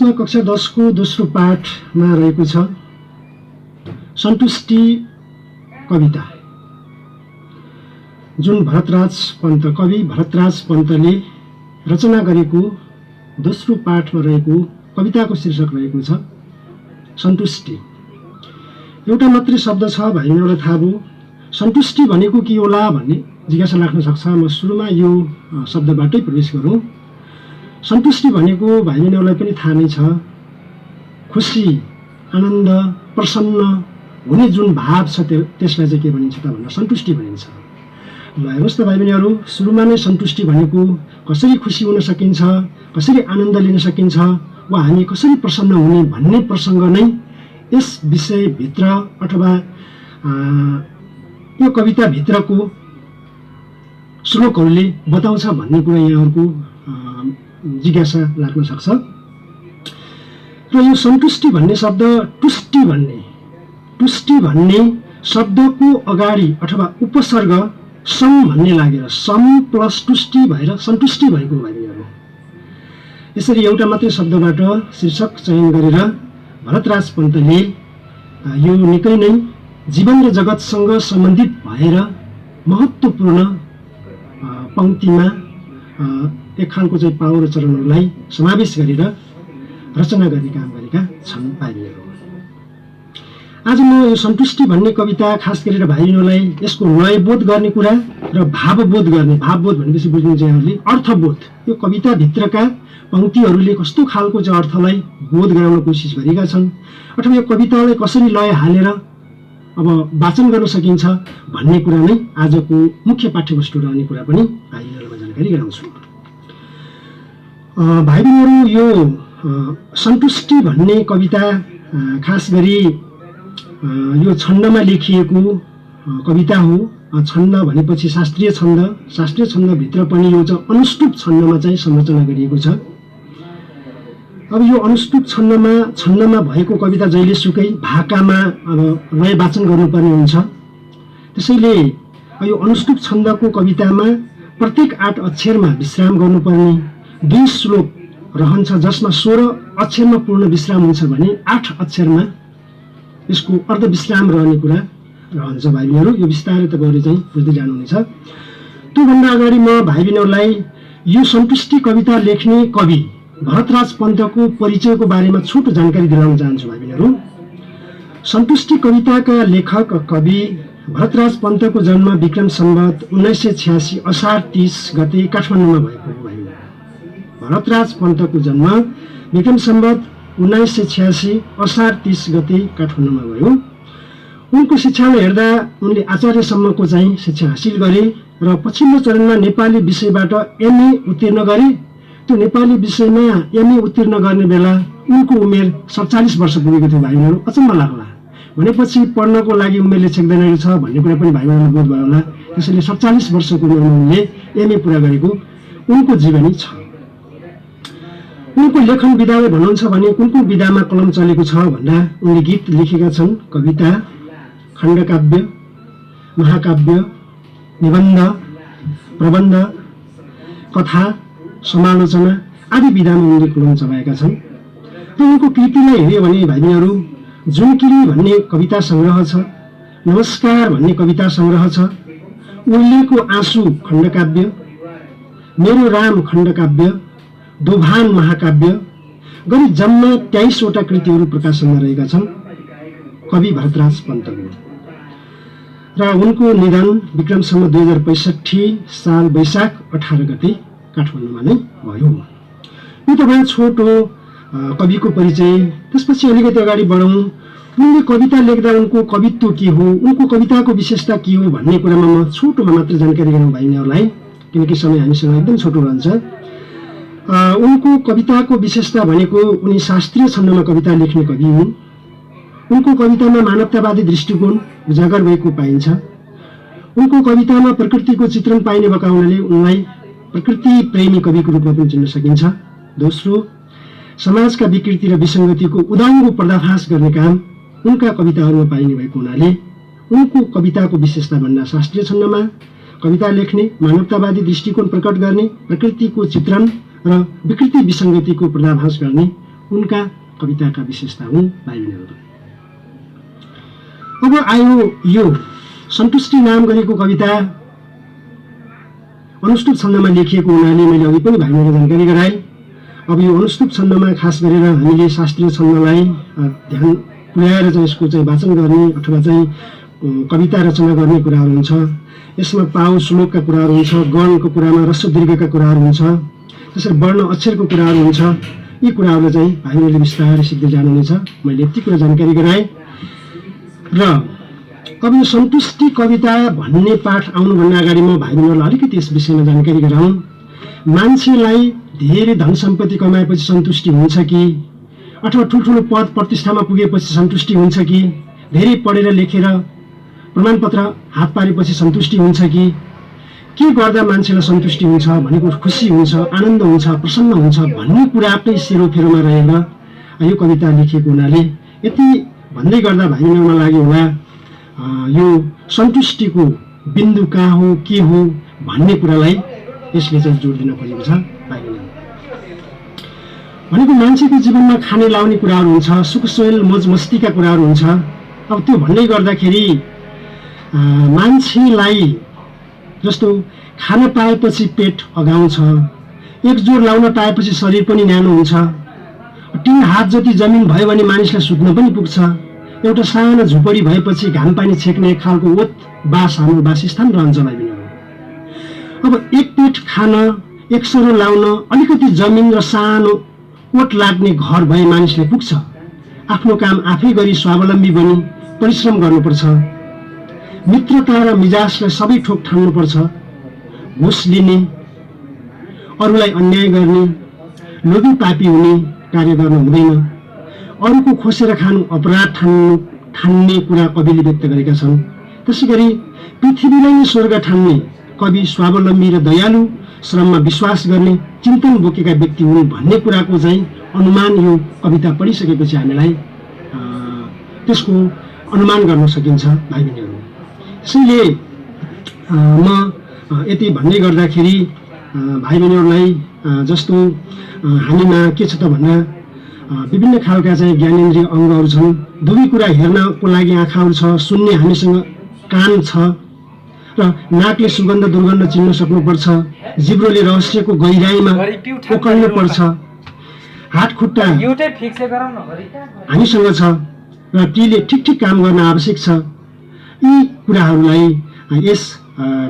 यसमा कक्षा 10 को दोस्रो पाठमा रहेको छ सन्तुष्टि कविता, जुन कवि भरतराज पन्तले रचना गरेको दोस्रो पाठमा रहेको कविताको शीर्षक रहेको छ सन्तुष्टि। एउटा मात्रै शब्द छ, भाइहरूलाई थाहा भयो। सन्तुष्टि भनेको के होला भन्ने जिज्ञासा लाग्न सक्छ। म सुरुमा यो शब्दबाटै प्रवेश गरौँ। सन्तुष्टि भनेको भाइहरूलाई पनि थाहा नै छ, खुसी, आनन्द, प्रसन्न हुने जुन भाव छ त्यसलाई चाहिँ के भनिन्छ त भन्दा सन्तुष्टि भनिन्छ। ल हेर्नुहोस् त भाइबहिनीहरू, सुरुमा नै सन्तुष्टि भनेको कसरी खुसी हुन सकिन्छ, कसरी आनन्द लिन सकिन्छ वा हामी कसरी प्रसन्न हुने भन्ने प्रसङ्ग नै यस विषयभित्र अथवा यो कविताभित्रको श्लोकहरूले बताउँछ भन्ने कुरा यहाँहरूको जिज्ञासा लाग्न सक्छ। र यो सन्तुष्टि भन्ने शब्द तुष्टि भन्ने शब्दको अगाडि अथवा उपसर्ग सम भन्ने लागेर सम प्लस तुष्टि भएर सन्तुष्टि भएको भाइहरू। यसरी एउटा मात्रै शब्दबाट शीर्षक चयन गरेर भरतराज पन्तले यो निकै नै जीवन र जगतसँग सम्बन्धित भएर महत्त्वपूर्ण पंक्तिमा एक खालको चाहिँ पावर चरणहरूलाई समावेश गरेर रचना गर्ने काम गरेका छन् भाइहरू। आज म यो सन्तुष्टि भन्ने कविता खास गरेर भाइहरूलाई यसको लयबोध गर्ने कुरा र भावबोध भनेपछि बुझ्नुहुन्छ यहाँहरूले अर्थबोध, यो कविताभित्रका पंक्तिहरूले कस्तो खालको चाहिँ अर्थलाई बोध गराउन कोसिस गरेका छन् अथवा यो कवितालाई कसरी लय हालेर अब वाचन गर्न सकिन्छ भन्ने कुरा नै आजको मुख्य पाठ्यवस्तु रहने कुरा पनि भाइहरूलाई जानकारी गराउँछु। भाइबहिनीहरू, यो सन्तुष्टि भन्ने कविता खास गरी यो छन्दमा लेखिएको कविता हो। छन्द भनेपछि शास्त्रीय छन्दभित्र पनि यो चाहिँ अनुष्टुप छन्दमा चाहिँ संरचना गरिएको छ। अब यो अनुष्टुप छन्दमा भएको कविता जहिले सुकै भाकामा अब लय वाचन गर्नुपर्ने हुन्छ। त्यसैले यो अनुष्टुप छन्दको कवितामा प्रत्येक 8 अक्षरमा विश्राम गर्नुपर्ने 2 श्लोक रहन्छ, जसमा 16 अक्षरमा पूर्ण विश्राम हुन्छ भने 8 अक्षरमा यसको अर्ध विश्राम रहने कुरा रहन्छ भाइबहिनीहरू। यो विस्तारै तपाईँहरू चाहिँ बुझ्दै जानुहुनेछ। त्योभन्दा अगाडि म भाइबहिनीहरूलाई यो सन्तुष्टि कविता लेख्ने कवि भरतराज पन्तको परिचयको बारेमा छोटो जानकारी दिलाउन चाहन्छु भाइबहिनीहरू। सन्तुष्टि कविताका लेखक कवि भरतराज पन्तको जन्म विक्रम सम्वत 1986 असार 30 गते काठमाडौँमा भएको हो भाइबहिनी। भरतराज पन्तको जन्म विक्रम सम्वत 1986 असार 30 गते काठमाडौँमा भयो। उनको शिक्षालाई हेर्दा उनले आचार्यसम्मको चाहिँ शिक्षा हासिल गरे र पछिल्लो चरणमा नेपाली विषयबाट एमए उत्तीर्ण गरे। त्यो नेपाली विषयमा एमए उत्तीर्ण गर्ने बेला उनको उमेर 47 वर्ष पुगेको थियो भाइबहिनीहरू। अचम्म लाग्ला, भनेपछि पढ्नको लागि उमेरले छेक्दैन रहेछ भन्ने कुरा पनि भाइबहिनीहरूलाई बोध भयो होला। त्यसैले 47 वर्षको उमेरमा उनले एमए पुरा गरेको उनको जीवनी छ। उनको लेखन विधालाई भन्नुहुन्छ भने कुन विधामा कलम चलेको छ भन्दा उनले गीत लेखेका छन्, कविता, खण्डकाव्य, महाकाव्य, निबन्ध, प्रबन्ध, कथा, समालोचना आदि विधामा उनले कलम चलाएका छन्। र उनको कृतिलाई हेऱ्यो भने भाइबहिनीहरू जुनकिरी भन्ने कविता सङ्ग्रह छ, नमस्कार भन्ने कविता सङ्ग्रह छ, उहिलेको आँसु खण्डकाव्य, मेरो राम खण्डकाव्य, दोभान महाकाव्य गरी जम्मा 23 वटा कृतिहरू प्रकाशनमा रहेका छन् कवि भरतराज पन्तको। र उनको निधन विक्रम सम्वत 2065 साल वैशाख 18 गते काठमाडौँमा नै भयो। यो तपाईँ छोटो कविको परिचय। त्यसपछि अलिकति अगाडि बढौँ। उनले कविता लेख्दा उनको कवित्व के हो, उनको कविताको विशेषता के हो भन्ने कुरामा म छोटोमा मात्र जानकारी गराउँ भाइबहिनीहरूलाई, किनकि समय हामीसँग एकदम छोटो रहन्छ। उनको कविताको विशेषता भनेको उनी शास्त्रीय छन्दमा कविता लेख्ने कवि हुन्। उनको कवितामा मानवतावादी दृष्टिकोण उजागर भएको पाइन्छ। उनको कवितामा प्रकृतिको चित्रण पाइने भएका हुनाले उनलाई प्रकृति प्रेमी कविको रूपमा पनि चिन्न सकिन्छ। दोस्रो, समाजका विकृति र विसङ्गतिको उदाङ्गो पर्दाफास गर्ने काम उनका कविताहरूमा पाइने भएको हुनाले उनको कविताको विशेषता भन्दा शास्त्रीय छन्दमा कविता लेख्ने, मानवतावादी दृष्टिकोण प्रकट गर्ने, प्रकृतिको चित्रण र विकृति विसङ्गतिको पर्दाफास गर्ने उनका कविताका विशेषता हुन् भाइ बहिनीहरू। अब आयो यो सन्तुष्टि नाम गरेको कविता अनुष्टुप छन्दमा लेखिएको हुनाले मैले अघि पनि भाइ बहिनीलाई जानकारी गराएँ। अब यो अनुष्टुप छन्दमा खास गरेर हामीले शास्त्रीय छन्दलाई ध्यान पुर्याएर चाहिँ यसको चाहिँ वाचन गर्ने अथवा चाहिँ कविता रचना गर्ने कुराहरू हुन्छ। यसमा पाउ श्लोकका कुराहरू हुन्छ, गणको कुरामा ह्रस्व दीर्घका कुराहरू हुन्छ, त्यसरी वर्ण अक्षरको कुराहरू हुन्छ। यी कुराहरूलाई चाहिँ भाइ बहिनीले बिस्तारै सिक्दै जानुहुनेछ। मैले यति कुरा जानकारी गराएँ। र अब यो सन्तुष्टि कविता भन्ने पाठ आउनुभन्दा अगाडि म भाइ बहिनीहरूलाई अलिकति यस विषयमा जानकारी गराउँ। मान्छेलाई धेरै धन सम्पत्ति कमाएपछि सन्तुष्टि हुन्छ कि, अथवा ठुल्ठुलो पद प्रतिष्ठामा पुगेपछि सन्तुष्टि हुन्छ कि, धेरै पढेर लेखेर प्रमाणपत्र हात पारेपछि सन्तुष्टि हुन्छ कि, के गर्दा मान्छेलाई सन्तुष्टि हुन्छ भनेको खुसी हुन्छ, आनन्द हुन्छ, प्रसन्न हुन्छ भन्ने कुराकै सेरोफेरोमा रहेर यो कविता लेखिएको हुनाले यति भन्दै गर्दा भाइ बहिनीमा लाग्यो होला यो सन्तुष्टिको बिन्दु कहाँ हो, के हो भन्ने कुरालाई यसले चाहिँ जोड दिन खोजेको छ भाइ बहिनी। भनेको मान्छेको जीवनमा खाने लाउने कुराहरू हुन्छ, सुख सोयल मोज मस्तीका कुराहरू हुन्छ। अब त्यो भन्दै गर्दाखेरि मान्छेलाई जस्तो खान पाएपछि पेट अगाउँछ, एक जोर लाउन पाएपछि शरीर पनि न्यानो हुन्छ, 3 हात जति जमिन भयो भने मानिसलाई सुत्न पनि पुग्छ, एउटा सानो झुपडी भएपछि घाम पानी छेक्ने एक खालको ओत बास हाम्रो वासस्थान रहन्छ भाइ बहिनीहरू। अब एक पेट खान, एक सरो लाउन, अलिकति जमिन र सानो ओट लाग्ने घर भए मानिसले पुग्छ। आफ्नो काम आफै गरी स्वावलम्बी बनी परिश्रम गर्नुपर्छ। मित्रता र मिजाजलाई सबै ठोक ठान्नुपर्छ। घुस लिने, अरूलाई अन्याय गर्ने, लोभी पापी हुने कार्य गर्न हुँदैन। अरूको खोसेर खानु अपराध ठान्ने कुरा कविले व्यक्त गरेका छन्। त्यसै गरी पृथ्वीलाई नै स्वर्ग ठान्ने कवि स्वावलम्बी र दयालु, श्रममा विश्वास गर्ने, चिन्तन बोकेका व्यक्ति हुन् भन्ने कुराको चाहिँ अनुमान यो कविता पढिसकेपछि हामीलाई त्यसको अनुमान गर्न सकिन्छ भाइ बहिनीहरू। त्यसैले म यति भन्दै गर्दाखेरि भाइ बहिनीहरूलाई जस्तो हामीमा के छ त भन्दा विभिन्न खालका चाहिँ ज्ञानेन्द्रिय अङ्गहरू छन्। दुवै कुरा हेर्नको लागि आँखाहरू छ, सुन्ने हामीसँग कान छ र नाकले सुगन्ध दुर्गन्ध चिन्न सक्नुपर्छ, जिब्रोले रहस्यको गहिराइमा ओकल्नु पर्छ, हात खुट्टा हामीसँग छ र तीले ठिक ठिक काम गर्न आवश्यक छ। यी कुराहरूलाई यस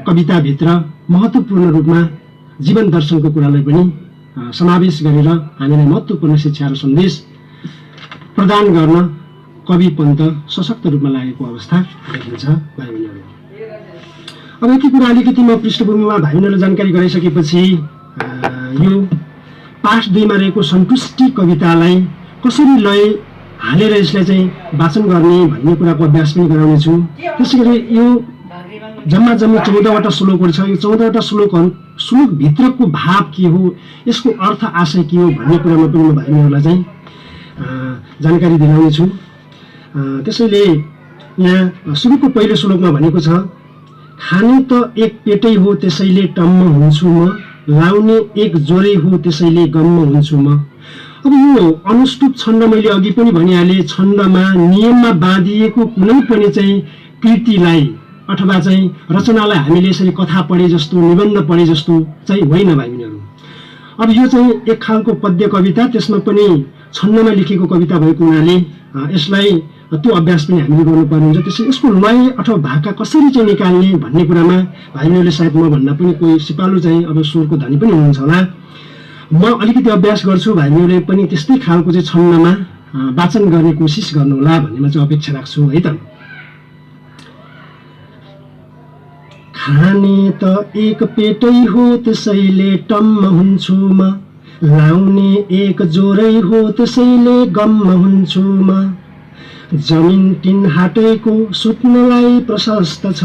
कविताभित्र महत्त्वपूर्ण रूपमा जीवन दर्शनको कुरालाई पनि समावेश गरेर हामीलाई महत्त्वपूर्ण शिक्षा र सन्देश प्रदान गर्न कवि पन्त सशक्त रूपमा लागेको अवस्था देखिन्छ भाइ बहिनीहरू। अब यति कुरा अलिकति म पृष्ठभूमिमा भाइ बहिनीहरूलाई जानकारी गराइसकेपछि यो पाठ 2 मा रहेको सन्तुष्टि कवितालाई कसरी लय हालेर यसलाई चाहिँ वाचन गर्ने भन्ने कुराको अभ्यास पनि गराउनेछु। त्यसै गरी यो जम्मा 14वटा श्लोकहरू छ। यो 14वटा श्लोकभित्रको भाव के हो, यसको अर्थ आशय के हो भन्ने कुरामा पनि म भाइ बहिनीहरूलाई चाहिँ जानकारी दिलाउनेछु। त्यसैले यहाँ सुरुको पहिलो श्लोकमा भनेको छ, खाने त एक पेटै हो त्यसैले टम्म हुन्छु म, लाउने एक जोरै हो त्यसैले गम्म हुन्छु म। अब यो अनुष्टुप छन्द मैले अघि पनि भनिहालेँ, छन्दमा नियममा बाँधिएको कुनै पनि चाहिँ कृतिलाई अथवा चाहिँ रचनालाई हामीले यसरी कथा पढे जस्तो, निबन्ध पढे जस्तो चाहिँ होइन भाइ बहिनीहरू। अब यो चाहिँ एक खालको पद्य कविता, त्यसमा पनि छन्दमा लेखेको कविता भएको हुनाले यसलाई त्यो अभ्यास पनि हामीले गर्नुपर्ने हुन्छ। त्यसैले यसको लय अथवा भाका कसरी चाहिँ निकाल्ने भन्ने कुरामा भाइ बहिनीहरूले सायद म भन्दा पनि कोही सिपालु चाहिँ अब स्वरको धनी पनि हुनुहुन्छ होला। म अलिकति अभ्यास गर्छु, भाइ बहिनीहरूले पनि त्यस्तै खालको चाहिँ छन्दमा वाचन गर्ने कोसिस गर्नुहोला भन्नेमा चाहिँ अपेक्षा राख्छु है त। खाने त एक पेटै हो त्यसैले टम्म हुन्छु म, लाउने एक जोरै हो त्यसैले गम्म हुन्छु म। जमिन 3 हातैको सुत्नलाई प्रशस्त छ,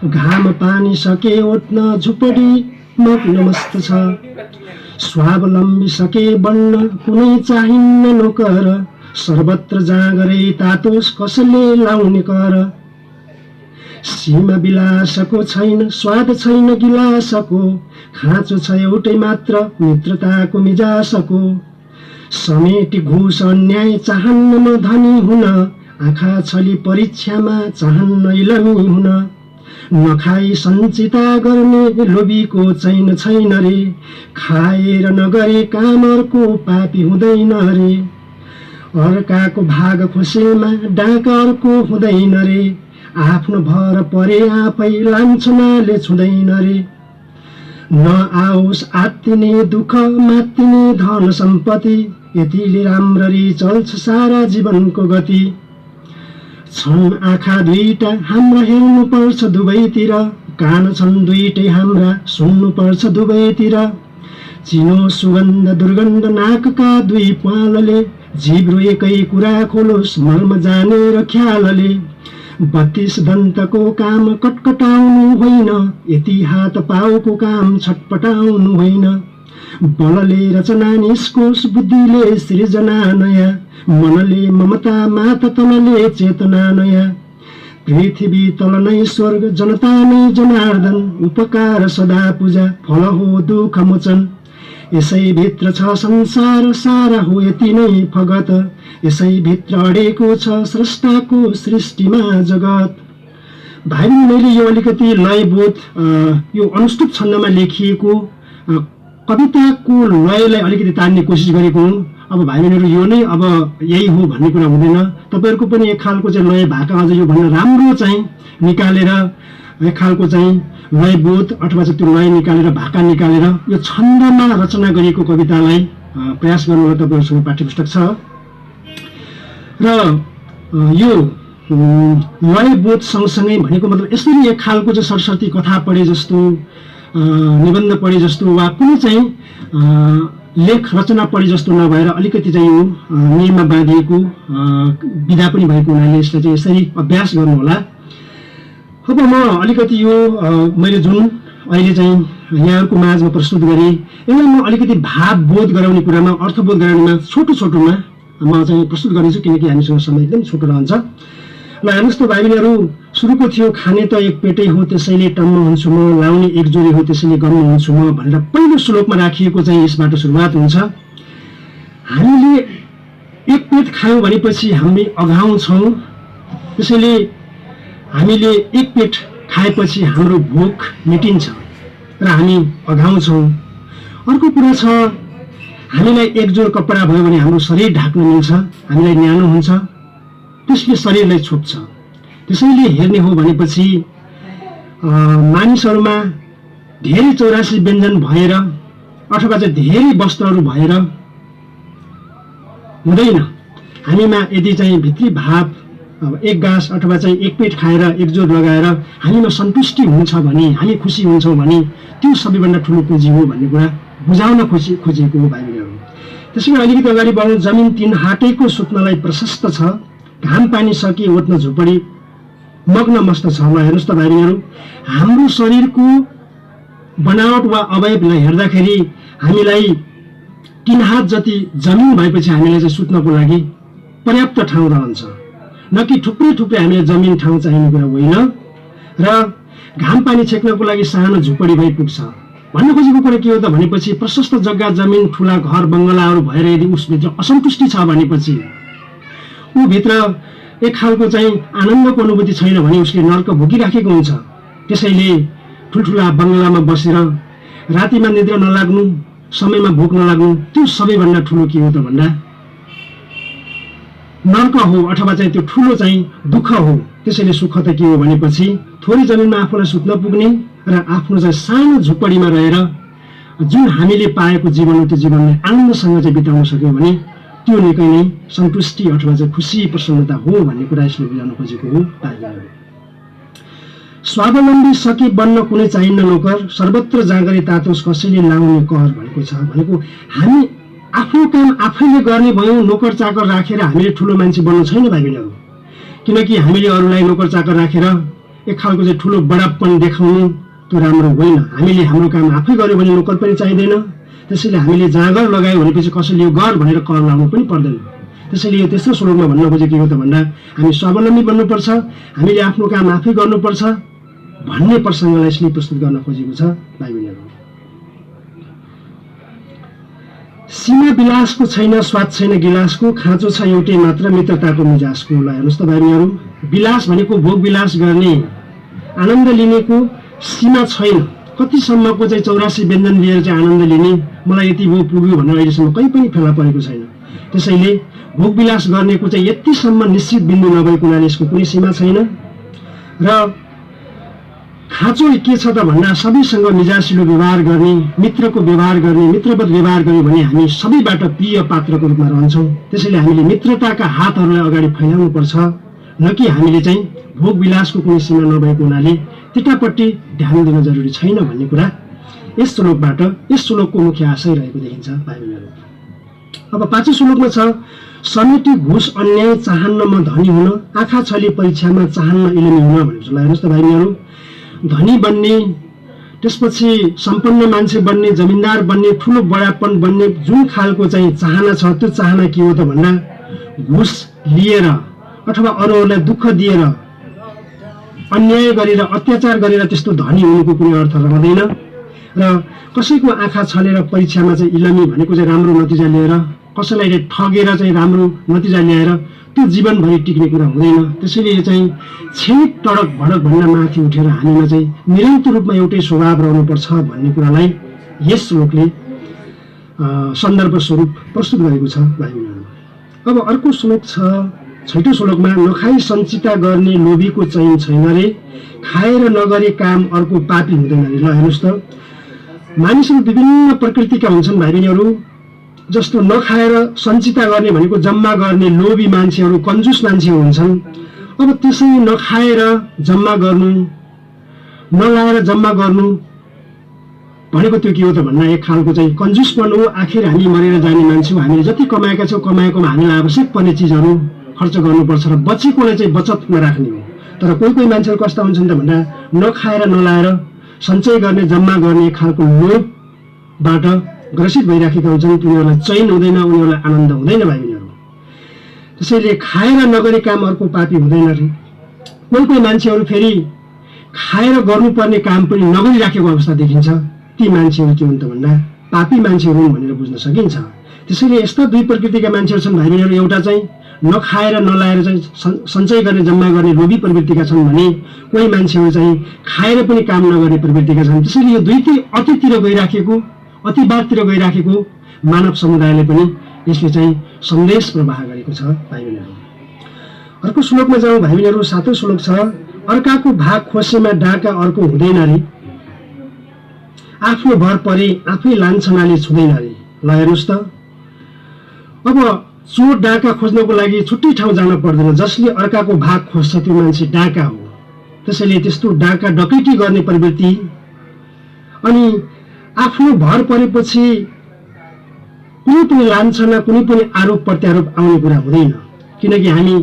घाम पानी सके उठ्न झुपडी मस्त छ। स्वावलम्बी सके बन्न कुनै चाहिन्न नोकर, सर्वत्र जाँगरै तातोस कसले लाउने कर। सीमा विलासको छैन स्वाद छैन गिलासको, खाँचो छ एउटै मात्र मित्रताको मिजासको। समेटी घुस अन्याय चाहन्न म धनी हुन, आँखा छली परीक्षामा चाहन्न इलमी हुन। नखाई सञ्चिता गर्ने लोभीको चैन छैन रे, खाएर नगरे काम अर्को पापी हुँदैन रे। अर्काको भाग खोसेमा डाक अर्को हुँदैन रे, आफ्नो भर परे आफै लान्छनाले छुँदैन रे। नआओस् आत्तिने दुःख मात्तिने धन सम्पत्ति, यतिले राम्ररी चल्छ सारा जीवनको गति। छन् आँखा दुईटा हाम्रा हेर्नुपर्छ दुवैतिर, कान छन् दुईटै हाम्रा सुन्नुपर्छ दुवैतिर। चिनो सुगन्ध दुर्गन्ध नाकका दुई पालले, जिब्रो एकै कुरा खोलोस् मर्म जानेर ख्यालले। 32 दन्तको काम कटकटाउनु होइन, यति हात पाउको काम छटपटाउनु होइन। बलले रचना निस्कोस् बुद्धिले सृजना नयाँ, मनले ममता माता तनले चेतना नयाँ। पृथ्वी तल नै स्वर्ग जनता नै जनार्दन, उपकार सदा पूजा फल हो दुःख मोचन। यसै भित्र छ संसार सारा हो यति नै फगत, यसै भित्र अडेको छ स्रष्टाको सृष्टिमा जगत। भाइ मैले यो अलिकति लयबोध यो अनुष्टुप छन्दमा लेखिएको कविताको लयलाई अलिकति तान्ने कोसिस गरेको हुँ। अब भाइ बहिनीहरू यो नै अब यही हो भन्ने कुरा हुँदैन। तपाईँहरूको पनि एक खालको चाहिँ लय भाका अझ यो भन्न राम्रो चाहिँ निकालेर, एक खालको चाहिँ लयबोध अथवा चाहिँ त्यो लय निकालेर भाका निकालेर यो छन्दमा रचना गरिएको कवितालाई प्रयास गर्नु तपाईँहरूसँग पाठ्यपुस्तक छ। र यो लयबोध सँगसँगै भनेको मतलब यसरी एक खालको चाहिँ सरस्वती कथा पढे जस्तो, निबन्ध पढे जस्तो वा कुनै चाहिँ लेख रचना पढे जस्तो नभएर अलिकति चाहिँ यो नियममा बाँधिएको विधा पनि भएको हुनाले यसलाई चाहिँ यसरी अभ्यास गर्नुहोला। अब म अलिकति यो मैले जुन अहिले चाहिँ यहाँहरूको माझमा प्रस्तुत गरेँ यसलाई म अलिकति भावबोध गराउने कुरामा, अर्थबोध गराउनेमा छोटो छोटोमा म चाहिँ प्रस्तुत गर्नेछु, किनकि हामीसँग समय एकदम छोटो रहन्छ। ल हेर्नुहोस् त भाइ बहिनीहरू, सुरुको थियो खाने त एक पेटै हो त्यसैले टम्म हुन्छु म, लाउने एक जोडी हो त्यसैले गम्म हुन्छु म भनेर पहिलो श्लोकमा राखिएको चाहिँ यसबाट सुरुवात हुन्छ। हामीले एक पेट खायौँ भनेपछि हामी अघाउँछौँ, त्यसैले हामीले एक पेट खाएपछि हाम्रो भोक मेटिन्छ र हामी अघाउँछौँ। अर्को कुरा छ, हामीलाई एक जोड कपडा भयो भने हाम्रो शरीर ढाक्न मिल्छ, हामीलाई न्यानो हुन्छ, त्यसले शरीरलाई छोप्छ। त्यसैले हेर्ने हो भनेपछि मानिसहरूमा धेरै 84 व्यञ्जन भएर अथवा चाहिँ धेरै वस्त्रहरू भएर हुँदैन। हामीमा यदि चाहिँ भित्री भाव एक गाँस अथवा चाहिँ एक पेट खाएर एक जोड लगाएर हामीमा सन्तुष्टि हुन्छ भने, हामी खुसी हुन्छौँ भने त्यो सबैभन्दा ठुलो पुँजी हो भन्ने कुरा बुझाउन खोजेको हो भाइ बहिनीहरू। त्यसैले अलिकति अगाडि बढ्नु। जमिन 3 हाटेको सुत्नलाई प्रशस्त छ, घाम पानी सकि ओत्न झुपडी मग्न मस्त छ। ल हेर्नुहोस् त भाइ बहिनीहरू, हाम्रो शरीरको बनावट वा अवयवलाई हेर्दाखेरि हामीलाई 3 हात जति जमिन भएपछि हामीलाई चाहिँ सुत्नको लागि पर्याप्त ठाउँ रहन्छ, न कि थुप्रै थुप्रै हामीलाई जमिन ठाउँ चाहिने कुरा होइन। र घाम पानी छेक्नको लागि सानो झुपडी भई पुग्छ। भन्न खोजेको कुरा के हो त भनेपछि प्रशस्त जग्गा जमिन ठुला घर बङ्गलाहरू भएर यदि उसभित्र असन्तुष्टि छ भनेपछि ऊभित्र एक खालको चाहिँ आनन्दको अनुभूति छैन भने उसले नर्क भोगिराखेको हुन्छ। त्यसैले ठुल्ठुला बङ्गलामा बसेर रातिमा निद्रा नलाग्नु, समयमा भोक नलाग्नु, त्यो सबैभन्दा ठुलो के हो त भन्दा नर्क हो अथवा चाहिँ त्यो ठुलो चाहिँ दुःख हो। त्यसैले सुख त के हो भनेपछि थोरै जमिनमा आफूलाई सुत्न पुग्ने र आफ्नो चाहिँ सानो झुपडीमा रहेर जुन हामीले पाएको जीवन हो त्यो जीवनलाई आनन्दसँग चाहिँ बिताउन सक्यो भने त्यो निकै नै सन्तुष्टि अथवा चाहिँ खुसी प्रसन्नता हो भन्ने कुरा यसले बुझाउन खोजेको हो। स्वावलम्बी सके बन्न कुनै चाहिन्न नोकर, सर्वत्र जाँगरी तातोस् कसैले लाउने कर भनेको छ। भनेको हामी आफ्नो काम आफैले गर्ने भयौँ, नोकर चाकर राखेर हामीले ठुलो मान्छे बन्नु छैन भाइ बहिनीहरू। किनकि हामीले अरूलाई नोकर चाकर राखेर एक खालको चाहिँ ठुलो बडापन देखाउनु त्यो राम्रो होइन। हामीले हाम्रो काम आफै गर्यो भने नोकर पनि चाहिँदैन। त्यसैले हामीले जाँगर लगायो भनेपछि कसैले यो गर भनेर कर लाउनु पनि पर्दैन। त्यसैले यो तेस्रो श्लोकमा भन्न खोजेको के हो त भन्दा हामी स्वावलम्बी बन्नुपर्छ, हामीले आफ्नो काम आफै गर्नुपर्छ भन्ने प्रसङ्गलाई यसले प्रस्तुत गर्न खोजेको छ भाइ बहिनीहरू। सीमा विलासको छैन, स्वाद छैन गिलासको, खाँचो छ एउटै मात्र मित्रताको मिजासको। ल हेर्नुहोस् त भाइ बहिनीहरू, विलास भनेको भोग विलास गर्ने, आनन्द लिनेको सीमा छैन। कतिसम्मको चाहिँ 84 व्यञ्जन लिएर चाहिँ आनन्द लिने, मलाई यति भो पुग्यो भनेर अहिलेसम्म कहीँ पनि फेला परेको छैन। त्यसैले भोग विलास गर्नेको चाहिँ यतिसम्म निश्चित बिन्दु नभएको हुनाले यसको कुनै सीमा छैन। र खाँचो के छ त भन्दा सबैसँग मिजासिलो व्यवहार गर्ने, मित्रको व्यवहार गर्ने, मित्रवत व्यवहार गर्ने भने हामी सबैबाट प्रिय पात्रको रूपमा रहन्छौँ। त्यसैले हामीले मित्रताका हातहरूलाई अगाडि फैलाउनु पर्छ, न कि हामीले चाहिँ भोग विलासको कुनै सीमा नभएको हुनाले त्यतापट्टि ध्यान दिन जरुरी छैन भन्ने कुरा यस श्लोकको मुख्य आशय रहेको देखिन्छ भाइ बहिनीहरू। अब 5औं श्लोकमा छ, समेटी घुस अन्याय चाहन्न म धनी हुन, आँखा छली परीक्षामा चाहन्न इलमी हुन भनेको छ। ल हेर्नुहोस् त भाइ बहिनीहरू, धनी बन्ने, त्यसपछि सम्पन्न मान्छे बन्ने, जमिनदार बन्ने, ठुलो बडापन बन्ने जुन खालको चाहिँ चाहना छ, त्यो चाहना के हो त भन्दा घुस लिएर अथवा अरूहरूलाई दुःख दिएर, अन्याय गरेर, अत्याचार गरेर त्यस्तो धनी हुनुको कुनै अर्थ रहँदैन। र कसैको आँखा छलेर परीक्षामा चाहिँ इलमी भनेको चाहिँ राम्रो नतिजा लिएर, कसैलाई ठगेर चाहिँ राम्रो नतिजा ल्याएर त्यो जीवनभरि टिक्ने कुरा हुँदैन। त्यसैले यो चाहिँ छेक टडक भडक भन्दा माथि उठेर हामीमा चाहिँ निरन्तर रूपमा एउटै स्वभाव रहनुपर्छ भन्ने कुरालाई यस श्लोकले सन्दर्भ स्वरूप प्रस्तुत गरेको छ भाइ बहिनीहरू। अब अर्को श्लोक छ 6औं श्लोकमा, नखाई सञ्चिता गर्ने लोभीको चैन छैन रे, खाएर नगरे काम अर्को पापी हुँदैन रे। ल हेर्नुहोस् त, मानिसहरू विभिन्न प्रकृतिका हुन्छन् भाइ बहिनीहरू। जस्तो नखाएर सञ्चिता गर्ने भनेको जम्मा गर्ने लोभी मान्छेहरू, कन्जुस मान्छेहरू हुन्छन्। अब त्यसरी नखाएर जम्मा गर्नु, नलाएर जम्मा गर्नु भनेको त्यो के हो त भन्दा एक खालको चाहिँ कन्जुसपन हो। आखिर हामी मरेर जाने मान्छे हो, हामीले जति कमाएका छौँ कमाएकोमा हामीलाई आवश्यक पर्ने चिजहरू खर्च गर्नुपर्छ र बचेकोलाई चाहिँ बचतमा राख्ने हो। तर कोही कोही मान्छेहरू कस्ता हुन्छन् त भन्दा नखाएर नलाएर सञ्चय गर्ने, जम्मा गर्ने खालको लोभबाट ग्रसित भइराखेका हुन्छन्। उनीहरूलाई चैन हुँदैन, उनीहरूलाई आनन्द हुँदैन भाइ बहिनीहरू। त्यसैले खाएर नगरे काम अर्को पापी हुँदैन रे। कोही कोही मान्छेहरू फेरि खाएर गर्नुपर्ने काम पनि नगरिराखेको अवस्था देखिन्छ। ती मान्छेहरू के हुन् त भन्दा पापी मान्छेहरू हुन् भनेर बुझ्न सकिन्छ। त्यसैले यस्ता दुई प्रकृतिका मान्छेहरू छन् भाइ बहिनीहरू। एउटा चाहिँ नखाएर नलाएर चाहिँ सञ्चय गर्ने, जम्मा गर्ने लोभी प्रवृत्तिका छन् भने कोही मान्छेहरू चाहिँ खाएर पनि काम नगर्ने प्रवृत्तिका छन्। त्यसैले यो दुईटै अतितिर गइराखेको, अतिवादतिर गइराखेको मानव समुदायले पनि यसले चाहिँ सन्देश प्रवाह गरेको छ भाइ बहिनीहरू। अर्को श्लोकमा जाउँ भाइ बहिनीहरू। 7औं श्लोक छ, अर्काको भाग खोसेमा डाका अर्को हुँदैन रे, आफ्नो भर परे आफै लान्छनाले छुँदैन रे। ल हेर्नुहोस् त, अब चोर डाका खोज्नको लागि छुट्टै ठाउँ जान पर्दैन। जसले अर्काको भाग खोज्छ त्यो मान्छे डाका हो। त्यसैले त्यस्तो डाका डकैती गर्ने प्रवृत्ति अनि आफ्नो भर परेपछि कुनै पनि लान्छना, कुनै पनि आरोप प्रत्यारोप आउने कुरा हुँदैन। किनकि हामी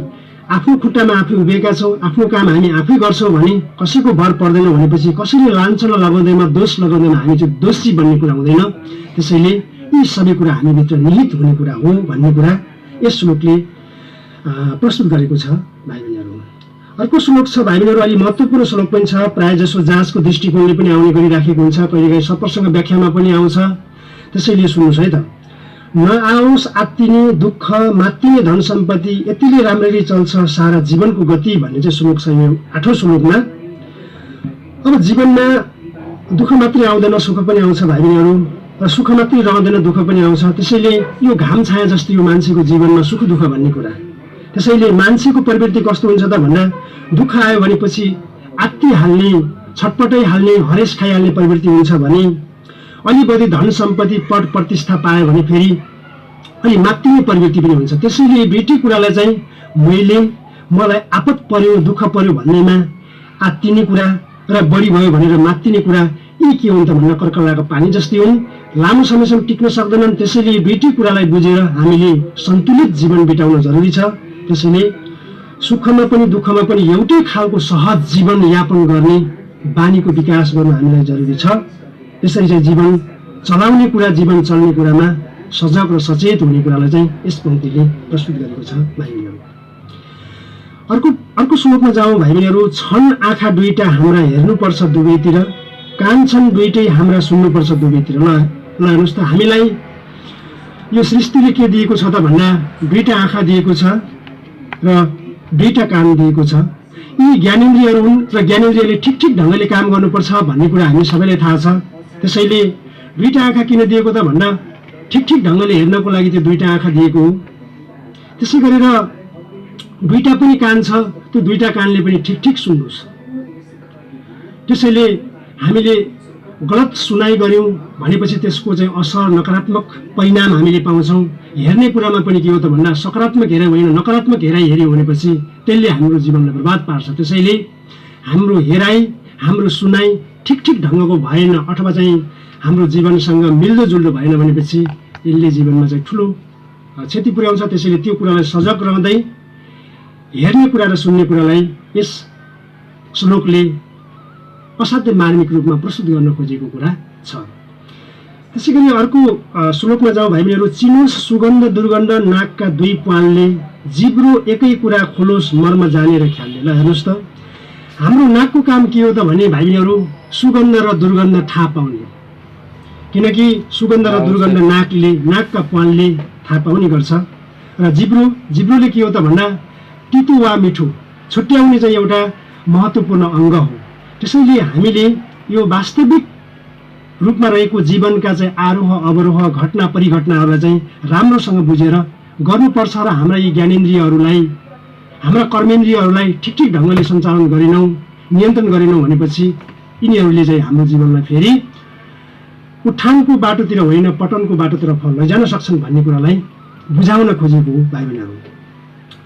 आफ्नो खुट्टामा आफै उभिएका छौँ, आफ्नो काम हामी आफै गर्छौँ भने कसैको भर पर्दैन भनेपछि कसैले लान्छना लगाउँदैमा, दोष लगाउँदैमा हामी चाहिँ दोषी बन्ने कुरा हुँदैन। त्यसैले यी सबै कुरा हामीभित्र निहित हुने कुरा हो भन्ने कुरा यस श्लोकले प्रस्तुत गरेको छ भाइ बहिनीहरू। अर्को श्लोक छ भाइ बहिनीहरू, अलि महत्त्वपूर्ण श्लोक पनि छ। प्रायः जसो जाँचको दृष्टिकोणले पनि आउने गरिराखेको हुन्छ, कहिलेकाहीँ सप्रसँग व्याख्यामा पनि आउँछ। त्यसैले सुन्नुहोस् है त, नआओस् आत्तिने दुःख मात्तिने धन सम्पत्ति, यतिले राम्ररी चल्छ सारा जीवनको गति भन्ने चाहिँ श्लोक छ यो 8औं श्लोकमा। अब जीवनमा दुःख मात्रै आउँदैन, सुख पनि आउँछ भाइ बहिनीहरू, र सुख मात्रै रहँदैन, दुःख पनि आउँछ। त्यसैले यो घाम छाया जस्तो यो मान्छेको जीवनमा सुख दुःख भन्ने कुरा। त्यसैले मान्छेको प्रवृत्ति कस्तो हुन्छ त भन्दा दुःख आयो भनेपछि आत्तिहाल्ने, छटपटाइहाल्ने, हरेस खाइहाल्ने प्रवृत्ति हुन्छ भने अलि बढी धन सम्पत्ति पद प्रतिष्ठा पायो भने फेरि अलि मात्तिने प्रवृत्ति पनि हुन्छ। त्यसैले दुईटै कुरालाई चाहिँ मैले मलाई आपत पर्यो, दुःख पर्यो भन्नेमा आत्तिने कुरा र बढी भयो भनेर मात्तिने कुरा, यी के हुन् त भन्दा कर्कलाको पानी जस्तै हुन्, लामो समयसम्म टिक्न सक्दैनन्। त्यसैले दुईटै कुरालाई बुझेर हामीले सन्तुलित जीवन बिताउन जरुरी छ। त्यसैले सुखमा पनि दुःखमा पनि एउटै खालको सहज जीवन यापन गर्ने बानीको विकास गर्न हामीलाई जरुरी छ। यसरी चाहिँ जीवन चलाउने कुरा, जीवन चल्ने कुरामा सजग र सचेत हुने कुरालाई चाहिँ यस पंक्तिले प्रस्तुत गरेको छ भाइ बहिनीहरू। अर्को श्लोकमा जाउँ भाइ बहिनीहरू। छन् आँखा दुईटा हाम्रा हेर्नुपर्छ दुवैतिर, कान छन् दुईटै हाम्रा सुन्नुपर्छ दुवैतिर। ल हेर्नुहोस् त, हामीलाई यो सृष्टिले के दिएको छ त भन्दा दुईटा आँखा दिएको छ र दुईटा कान दिएको छ। यी ज्ञानेन्द्रियहरू हुन् र ज्ञानेन्द्रियले ठिक ठिक ढङ्गले काम गर्नुपर्छ भन्ने कुरा हामी सबैलाई थाहा छ। त्यसैले दुईटा आँखा किन दिएको त भन्दा ठिक ठिक ढङ्गले हेर्नको लागि त्यो दुईटा आँखा दिएको हो। त्यसै गरेर दुईटा पनि कान छ, त्यो दुईटा कानले पनि ठिक ठिक सुन्नुहोस्। त्यसैले हामीले गलत सुनाइ गऱ्यौँ भनेपछि त्यसको चाहिँ असर नकारात्मक परिणाम हामीले पाउँछौँ। हेर्ने कुरामा पनि के हो त भन्दा सकारात्मक हेराइ होइन नकारात्मक हेराइ हेऱ्यौँ भनेपछि त्यसले हाम्रो जीवनलाई बर्बाद पार्छ। त्यसैले हाम्रो हेराइ हाम्रो सुनाइ ठिक ठिक ढङ्गको भएन अथवा चाहिँ हाम्रो जीवनसँग मिल्दोजुल्दो भएन भनेपछि यसले जीवनमा चाहिँ ठुलो क्षति पुर्याउँछ। त्यसैले त्यो कुरालाई सजग रहँदै हेर्ने कुरा र सुन्ने कुरालाई यस श्लोकले असाध्य मार्मिक रूपमा प्रस्तुत गर्न खोजेको कुरा छ। त्यसै गरी अर्को श्लोकमा जाउँ भाइ बहिनीहरू। चिनोस् सुगन्ध दुर्गन्ध नाकका दुई प्वालले, जिब्रो एकै कुरा खोलोस् मर्म जानेर ख्यालले। ल हेर्नुहोस् त हाम्रो नाकको काम के हो त भने भाइ बहिनीहरू सुगन्ध र दुर्गन्ध थाहा पाउने। किनकि सुगन्ध र दुर्गन्ध नाकका प्वालले थाहा पाउने गर्छ। र जिब्रोले के हो त भन्दा तितो वा मिठो छुट्याउने चाहिँ एउटा महत्त्वपूर्ण अङ्ग हो। त्यसैले हामीले यो वास्तविक रूपमा रहेको जीवनका चाहिँ आरोह अवरोह घटना परिघटनाहरूलाई चाहिँ राम्रोसँग बुझेर गर्नुपर्छ र हाम्रा यी ज्ञानेन्द्रियहरूलाई हाम्रा कर्मेन्द्रियहरूलाई ठिक ठिक ढङ्गले सञ्चालन गरेनौँ नियन्त्रण गरेनौँ भनेपछि यिनीहरूले चाहिँ हाम्रो जीवनलाई फेरि उत्थानको बाटोतिर होइन पतनको बाटोतिर लैजान सक्छन् भन्ने कुरालाई बुझाउन खोजेको हो भाइ बहिनीहरू।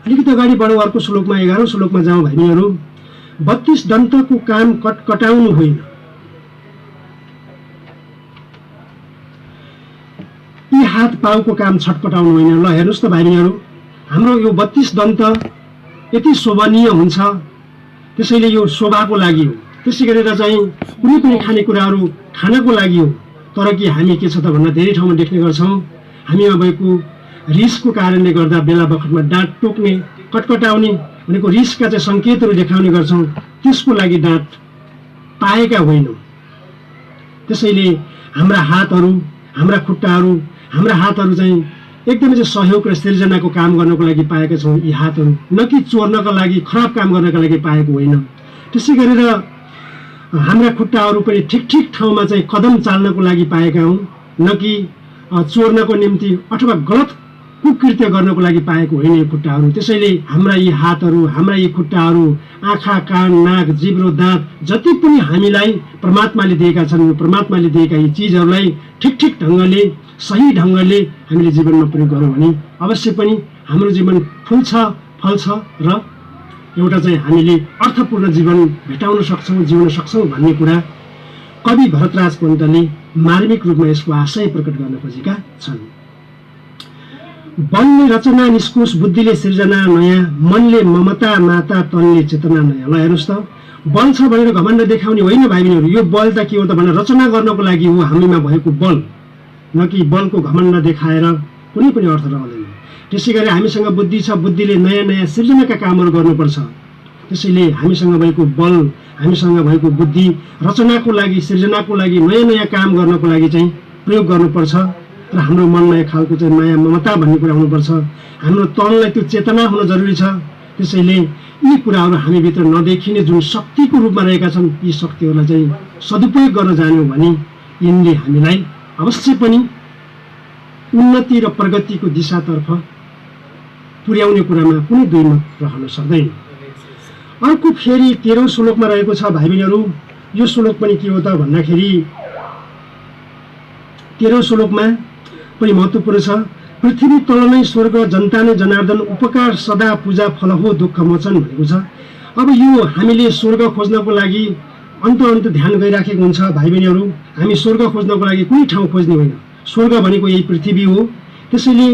अलिकति अगाडि बढौँ अर्को श्लोकमा 11औं श्लोकमा जाउँ भाइ बहिनीहरू। 32 दन्तको काम कटाउनु होइन, यी हात पाउको काम छटपटाउनु होइन। ल हेर्नुहोस् त भाइ बहिनीहरू हाम्रो यो 32 दन्त यति शोभनीय हुन्छ, त्यसैले यो शोभाको लागि हो। त्यसै गरेर चाहिँ कुनै पनि खानेकुराहरू खानको लागि हो। तर कि हामी के छ त भन्दा धेरै ठाउँमा देख्ने गर्छौँ हामीमा भएको रिसको कारणले गर्दा बेला बखतमा दाँत टोक्ने कटकटाउने भनेको रिसका चाहिँ सङ्केतहरू देखाउने गर्छौँ। त्यसको लागि दाँत पाएका होइनौँ। त्यसैले हाम्रा हातहरू हाम्रा खुट्टाहरू हाम्रा हातहरू चाहिँ एकदमै चाहिँ सहयोग र सृजनाको काम गर्नको लागि पाएका छौँ। यी हातहरू न कि चोर्नका लागि खराब काम गर्नका लागि पाएको होइन। त्यसै गरेर हाम्रा खुट्टाहरू पनि ठिक ठिक ठाउँमा चाहिँ कदम चाल्नको लागि पाएका हौँ, न कि चोर्नको निम्ति अथवा गलत कुकृत्य गर्नको लागि पाएको होइन यो खुट्टाहरू। त्यसैले हाम्रा यी हातहरू हाम्रा यी खुट्टाहरू आँखा कान नाक जिब्रो दाँत जति पनि हामीलाई परमात्माले दिएका छन्, परमात्माले दिएका यी चिजहरूलाई ठिक ठिक ढङ्गले सही ढङ्गले हामीले जीवनमा प्रयोग गऱ्यौँ भने अवश्य पनि हाम्रो जीवन फुल्छ फल्छ र एउटा चाहिँ हामीले अर्थपूर्ण जीवन भेटाउन सक्छौँ जिउन सक्छौँ भन्ने कुरा कवि भरतराज पन्तले मार्मिक रूपमा यसको आशय प्रकट गर्न खोजेका छन्। बलले रचना निष्कोष बुद्धिले सृजना नयाँ, मनले ममता माता तनले चेतना नयाँ। ल हेर्नुहोस् त बल छ भनेर घमण्ड देखाउने होइन भाइ बहिनीहरू। यो बल त के हो त भनेर रचना गर्नको लागि हो हामीमा भएको बल, न कि बलको घमण्ड देखाएर कुनै पनि अर्थ रहँदैन। त्यसै गरी हामीसँग बुद्धि छ, बुद्धिले नयाँ नयाँ सृजनाका कामहरू गर्नुपर्छ। त्यसैले हामीसँग भएको बल हामीसँग भएको बुद्धि रचनाको लागि सृजनाको लागि नयाँ नयाँ काम गर्नको लागि चाहिँ प्रयोग गर्नुपर्छ र हाम्रो मनमा एक खालको चाहिँ माया ममता भन्ने कुरा हुनुपर्छ। हाम्रो तनलाई त्यो चेतना हुन जरुरी छ। त्यसैले यी कुराहरू हामीभित्र नदेखिने जुन शक्तिको रूपमा रहेका छन् यी शक्तिहरूलाई चाहिँ सदुपयोग गर्न जान्यौँ भने यिनले हामीलाई अवश्य पनि उन्नति र प्रगतिको दिशातर्फ पुर्याउने कुरामा कुनै दुई मत रहन सक्दैन। अर्को फेरि 13औं श्लोकमा रहेको छ भाइ बहिनीहरू। यो श्लोक पनि के हो त भन्दाखेरि 13औं श्लोकमा पनि महत्त्वपूर्ण छ। पृथ्वी तल नै स्वर्ग जनता नै जनार्दन उपकार सदा पूजा फल हो दुःख मोचन भनेको छ। अब यो हामीले स्वर्ग खोज्नको लागि अन्त ध्यान गइराखेको हुन्छ भाइ बहिनीहरू। हामी स्वर्ग खोज्नको लागि कुनै ठाउँ खोज्ने होइन, स्वर्ग भनेको यही पृथ्वी हो। त्यसैले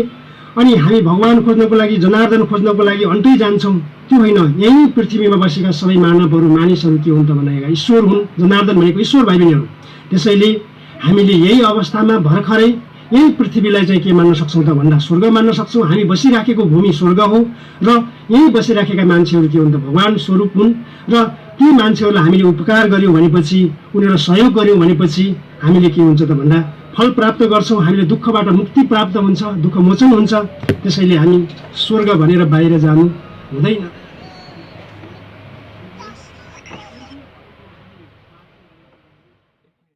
अनि हामी भगवान खोज्नको लागि जनार्दन खोज्नको लागि अन्तै जान्छौँ त्यो होइन। यही पृथ्वीमा बसेका सबै मानवहरू मानिसहरू के हुन् त भनेका ईश्वर हुन्। जनार्दन भनेको ईश्वर भाइ बहिनीहरू। त्यसैले हामीले यही अवस्थामा भर्खरै यही पृथ्वीलाई चाहिँ के मान्न सक्छौँ त भन्दा स्वर्ग मान्न सक्छौँ। हामी बसिराखेको भूमि स्वर्ग हो र यही बसिराखेका मान्छेहरू के हुन् त भगवान स्वरूप हुन् र ती मान्छेहरूलाई हामीले उपकार गर्यौँ भनेपछि उनीहरूलाई सहयोग गर्यौँ भनेपछि हामीले के हुन्छ त भन्दा फल प्राप्त गर्छौँ, हामीले दुःखबाट मुक्ति प्राप्त हुन्छ, दुःख मोचन हुन्छ। त्यसैले हामी स्वर्ग भनेर बाहिर जानु हुँदैन।